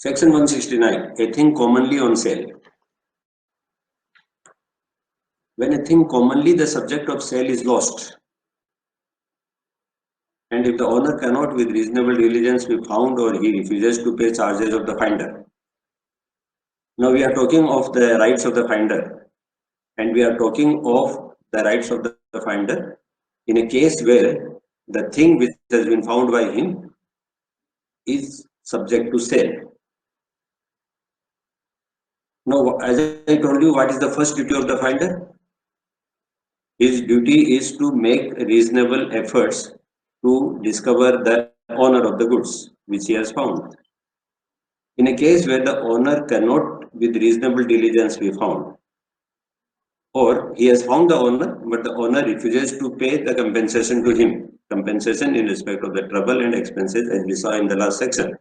Section 169, a thing commonly on sale. When a thing commonly the subject of sale is lost, and if the owner cannot with reasonable diligence be found or he refuses to pay charges of the finder. Now we are talking of the rights of the finder, and we are talking of the rights of the finder in a case where the thing which has been found by him is subject to sale. Now, as I told you, what is the first duty of the finder? His duty is to make reasonable efforts to discover the owner of the goods which he has found. In a case where the owner cannot with reasonable diligence be found, or he has found the owner but the owner refuses to pay the compensation to him, compensation in respect of the trouble and expenses as we saw in the last section.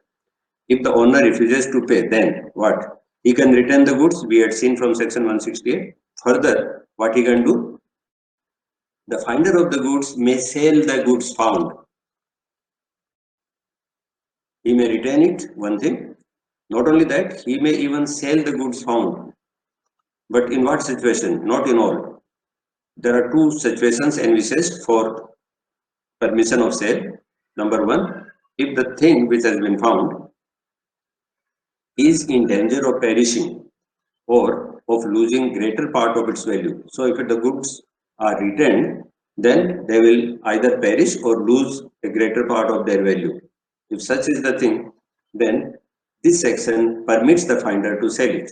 If the owner refuses to pay, then what? He can return the goods, we had seen from section 168. Further, what he can do? The finder of the goods may sell the goods found. He may retain it, one thing. Not only that, he may even sell the goods found. But in what situation? Not in all. There are two situations envisaged for permission of sale. Number one, if the thing which has been found is in danger of perishing or of losing greater part of its value. So if the goods are retained, then they will either perish or lose a greater part of their value. If such is the thing, then this section permits the finder to sell it.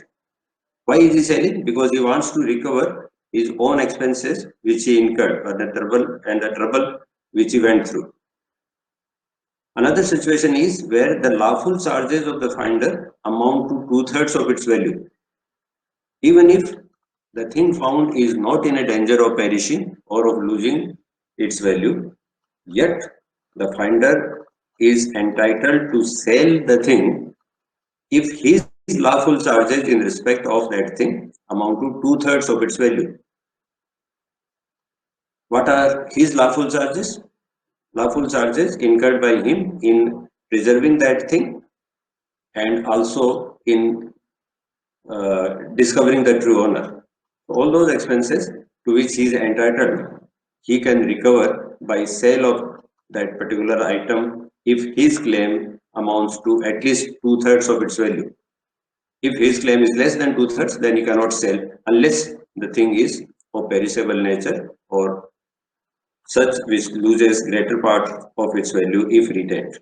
Why is he selling? Because he wants to recover his own expenses which he incurred, or the trouble which he went through. Another situation is where the lawful charges of the finder amount to 2/3 of its value. Even if the thing found is not in a danger of perishing or of losing its value, yet the finder is entitled to sell the thing if his lawful charges in respect of that thing amount to 2/3 of its value. What are his lawful charges? Lawful charges incurred by him in preserving that thing and also in discovering the true owner. All those expenses to which he is entitled, he can recover by sale of that particular item if his claim amounts to at least 2/3 of its value. If his claim is less than 2/3, then he cannot sell unless the thing is of perishable nature or such which loses greater part of its value if retained.